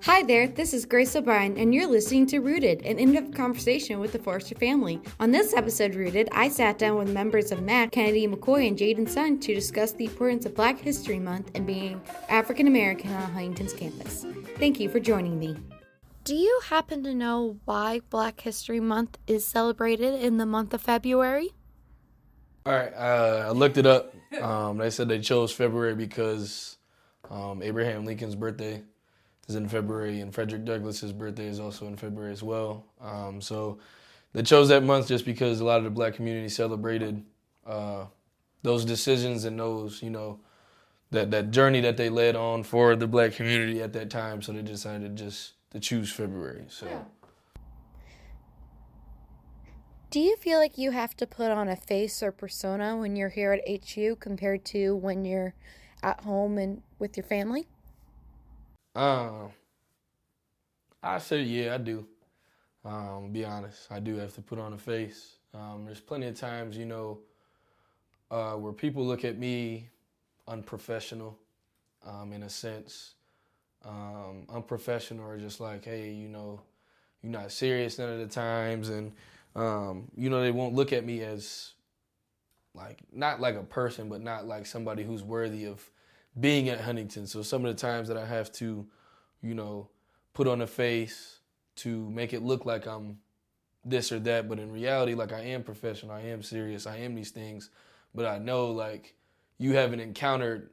Hi there, this is Grace O'Brien, and you're listening to Rooted, an in-depth conversation with the Forrester family. On this episode of Rooted, I sat down with members of Matt, Kennedi, McCoy, and Jaden Son to discuss the importance of Black History Month and being African American on Huntington's campus. Thank you for joining me. Do you happen to know why Black History Month is celebrated in the month of February? All right, I looked it up. They said they chose February because Abraham Lincoln's birthday is in February, and Frederick Douglass's birthday is also in February as well. So they chose that month just because a lot of the Black community celebrated those decisions and those, that journey that they led on for the Black community at that time. So they decided just to choose February. So. Yeah. Do you feel like you have to put on a face or persona when you're here at HU compared to when you're at home and with your family? I say yeah, I do. Be honest, I do have to put on a face. There's plenty of times, where people look at me unprofessional, in a sense. Unprofessional or just like, hey, you're not serious none of the times, and they won't look at me as like, not like a person, but not like somebody who's worthy of being at Huntington. So some of the times that I have to, put on a face to make it look like I'm this or that, but in reality, like, I am professional, I am serious, I am these things, but I know, like, you haven't encountered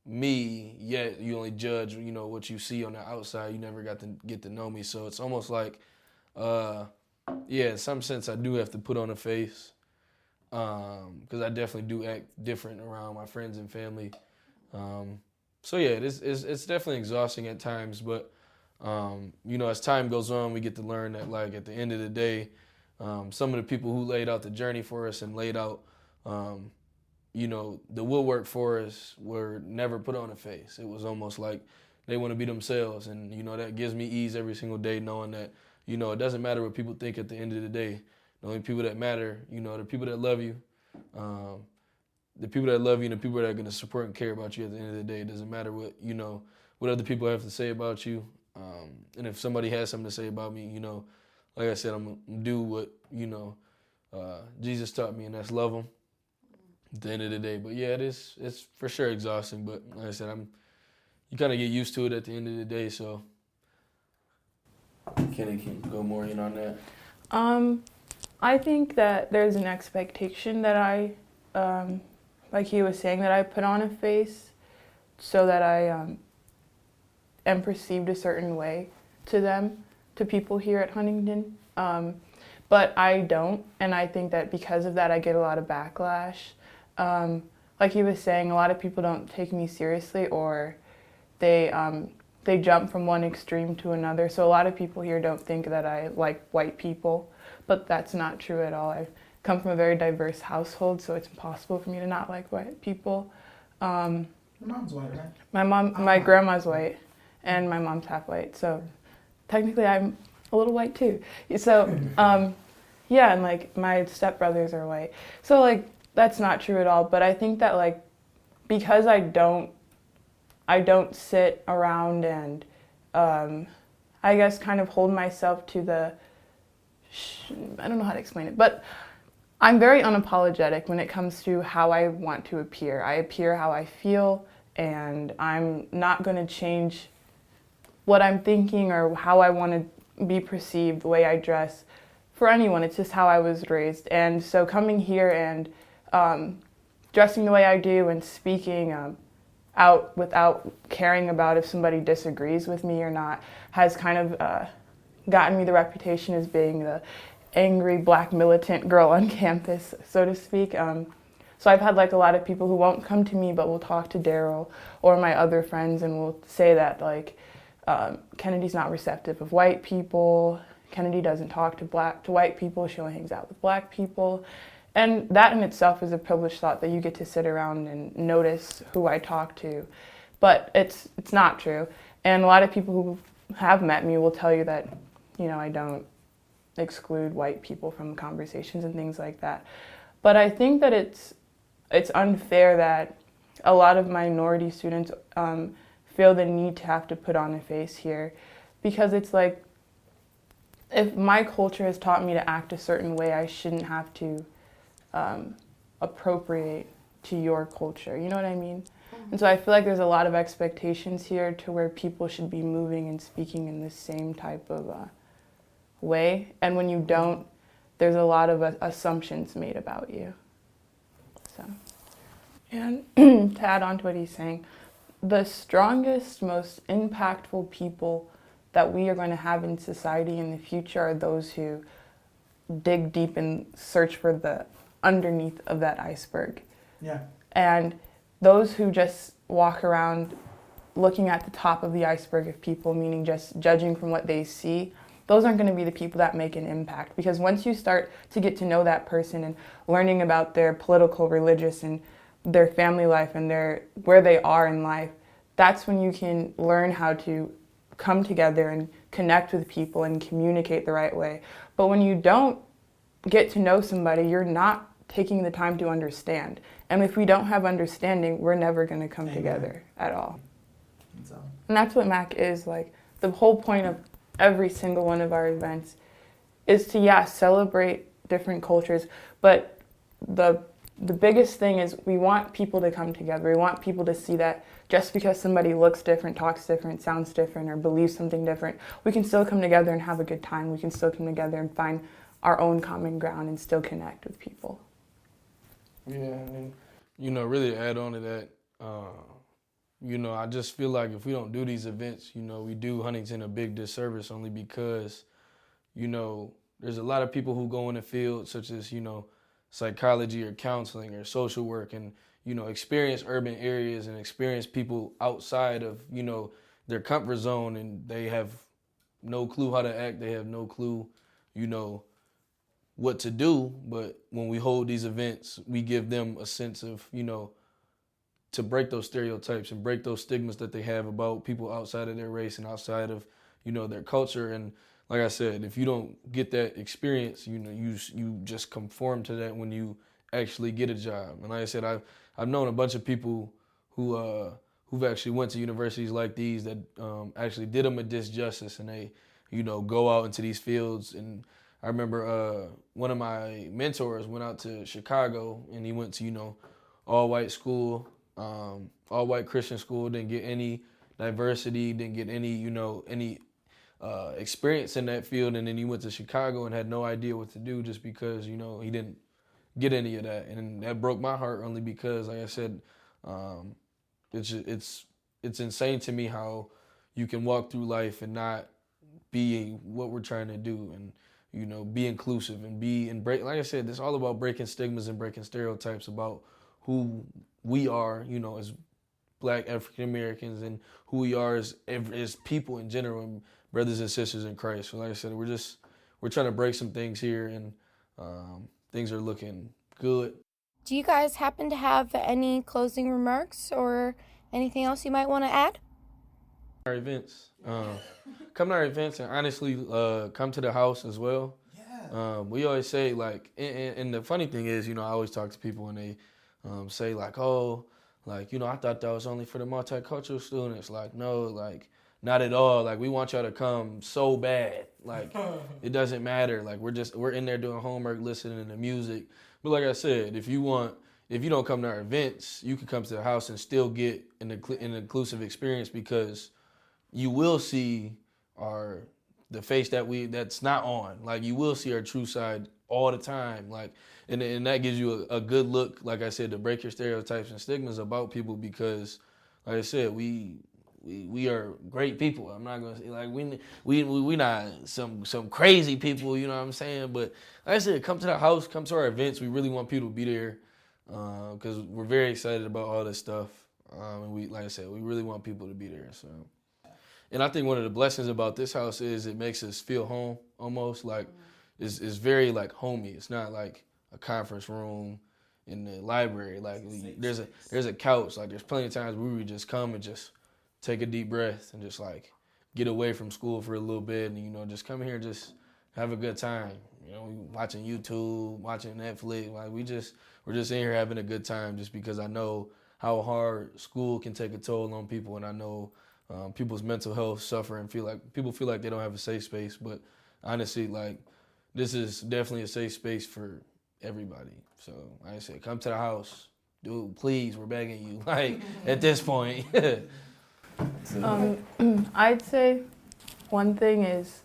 me yet. You only judge, what you see on the outside. You never got to get to know me. So it's almost like, in some sense, I do have to put on a face, because I definitely do act different around my friends and family. It's definitely exhausting at times, but as time goes on, we get to learn that, like, at the end of the day, some of the people who laid out the journey for us and laid out, the woodwork for us were never put on a face. It was almost like they want to be themselves, and, that gives me ease every single day knowing that, it doesn't matter what people think at the end of the day. The only people that matter, the people that love you, the people that love you and the people that are going to support and care about you at the end of the day. It doesn't matter what, what other people have to say about you. And if somebody has something to say about me, like I said, I'm going to do what, Jesus taught me, and that's love them at the end of the day. But yeah, it's for sure exhausting. But like I said, you kind of get used to it at the end of the day. So Kennedy can go more in on that. I think that there's an expectation that I, like he was saying, that I put on a face so that I am perceived a certain way to people here at Huntington. But I don't, and I think that because of that I get a lot of backlash. Like he was saying, a lot of people don't take me seriously, or they jump from one extreme to another. So a lot of people here don't think that I like white people, but that's not true at all. I come from a very diverse household, so it's impossible for me to not like white people. Your mom's white, right? My grandma's white, and my mom's half white, so technically I'm a little white too. So, and like my stepbrothers are white. So like that's not true at all. But I think that like because I don't sit around and I guess kind of hold myself to the I don't know how to explain it, but I'm very unapologetic when it comes to how I want to appear. I appear how I feel, and I'm not going to change what I'm thinking or how I want to be perceived, the way I dress, for anyone. It's just how I was raised. And so coming here and dressing the way I do and speaking out without caring about if somebody disagrees with me or not has kind of gotten me the reputation as being the angry Black militant girl on campus, so to speak. So I've had like a lot of people who won't come to me but will talk to Daryl or my other friends and will say that like Kennedi's not receptive of white people, Kennedi doesn't talk to white people, she only hangs out with Black people. And that in itself is a privileged thought, that you get to sit around and notice who I talk to. But it's not true. And a lot of people who have met me will tell you that, I don't exclude white people from conversations and things like that. But I think that it's unfair that a lot of minority students feel the need to have to put on a face here. because it's like, if my culture has taught me to act a certain way, I shouldn't have to appropriate to your culture. You know what I mean? And so I feel like there's a lot of expectations here to where people should be moving and speaking in the same type of way. And when you don't, there's a lot of assumptions made about you. So, and to add on to what he's saying, the strongest, most impactful people that we are going to have in society in the future are those who dig deep and search for the underneath of that iceberg. Yeah. And those who just walk around looking at the top of the iceberg of people, meaning just judging from what they see, those aren't going to be the people that make an impact. Because once you start to get to know that person and learning about their political, religious, and their family life and where they are in life, that's when you can learn how to come together and connect with people and communicate the right way. But when you don't get to know somebody, you're not taking the time to understand. And if we don't have understanding, we're never going to come Amen. together at all. So, And that's what MAC is. Like, the whole point of every single one of our events is to, celebrate different cultures, but the biggest thing is we want people to come together. We want people to see that just because somebody looks different, talks different, sounds different, or believes something different, we can still come together and have a good time. We can still come together and find our own common ground and still connect with people. Yeah, and really add on to that, I just feel like if we don't do these events, we do Huntington a big disservice only because, there's a lot of people who go in the field such as, psychology or counseling or social work and, experience urban areas and experience people outside of, their comfort zone, and they have no clue how to act. They have no clue, what to do. But when we hold these events, we give them a sense of, to break those stereotypes and break those stigmas that they have about people outside of their race and outside of, their culture. And like I said, if you don't get that experience, you just conform to that when you actually get a job. And like I said, I've known a bunch of people who've actually went to universities like these that actually did them a disjustice, and they, go out into these fields. And I remember one of my mentors went out to Chicago, and he went to, all-white school, all-white Christian school, didn't get any diversity, didn't get any, any experience in that field. And then he went to Chicago and had no idea what to do just because, he didn't get any of that. And that broke my heart only because, like I said, it's insane to me how you can walk through life and not be what we're trying to do, and be inclusive and break. Like I said, it's all about breaking stigmas and breaking stereotypes about who we are, as Black African Americans, and who we are as people in general, and brothers and sisters in Christ. So like I said, we're trying to break some things here, and things are looking good. Do you guys happen to have any closing remarks or anything else you might want to add? Our events, come to our events, and honestly, come to the house as well. yeah. We always say, like, and the funny thing is, I always talk to people and they say like, oh, like, I thought that was only for the multicultural students. Like, no, like, not at all. Like, we want y'all to come so bad. Like, it doesn't matter. Like, we're in there doing homework, listening to music. But like I said, if you don't come to our events, you can come to the house and still get an inclusive experience, because you will see the face that's not on. Like, you will see our true side all the time. Like, and that gives you a good look, like I said, to break your stereotypes and stigmas about people, because, like I said, we are great people. I'm not gonna say like we not some crazy people, you know what I'm saying? But like I said, come to the house, come to our events. We really want people to be there, because we're very excited about all this stuff. And we, like I said, we really want people to be there. So, and I think one of the blessings about this house is it makes us feel home almost. Like it's very like homey. It's not like a conference room in the library. Like there's a couch. Like there's plenty of times where we would just come and just take a deep breath and just like get away from school for a little bit, and just come here and just have a good time. Watching YouTube, watching Netflix. Like we're just in here having a good time, just because I know how hard school can take a toll on people, and I know people's mental health suffer and people feel like they don't have a safe space. But honestly, like, this is definitely a safe space for everybody. So like I said, come to the house. Dude, please, we're begging you. Like, at this point. I'd say one thing is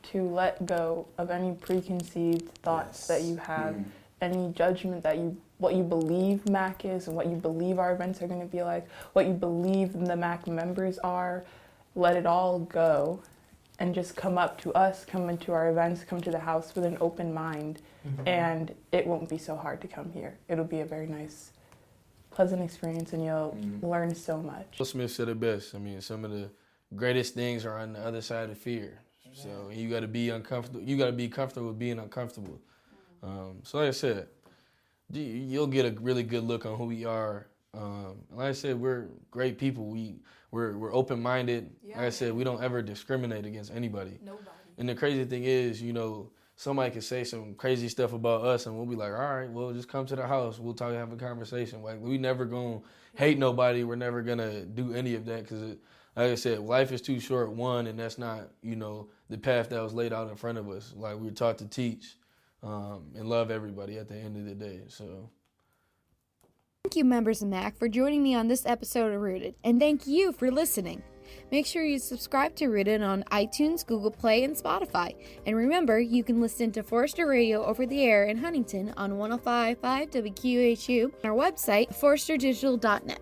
to let go of any preconceived thoughts that you have, any judgment that what you believe MAC is and what you believe our events are going to be like, what you believe the MAC members are. Let it all go and just come up to us, come into our events, come to the house with an open mind, and it won't be so hard to come here. It'll be a very nice, pleasant experience, and you'll learn so much. Will Smith said it best. I mean, some of the greatest things are on the other side of fear. So you got to be uncomfortable. You got to be comfortable with being uncomfortable. So like I said, you'll get a really good look on who we are. Like I said, we're great people. We're open-minded. Like I said, we don't ever discriminate against anybody. Nobody. And the crazy thing is, somebody could say some crazy stuff about us, and we'll be like, all right, well, just come to the house. We'll talk, have a conversation. Like, we never gonna hate nobody. We're never gonna do any of that because, like I said, life is too short, one, and that's not, the path that was laid out in front of us. Like, we were taught to teach and love everybody at the end of the day, so. Thank you, members of MAC, for joining me on this episode of Rooted, and thank you for listening. Make sure you subscribe to Rooted on iTunes, Google Play, and Spotify. And remember, you can listen to Forrester Radio over the air in Huntington on 105.5 WQHU on our website, forresterdigital.net.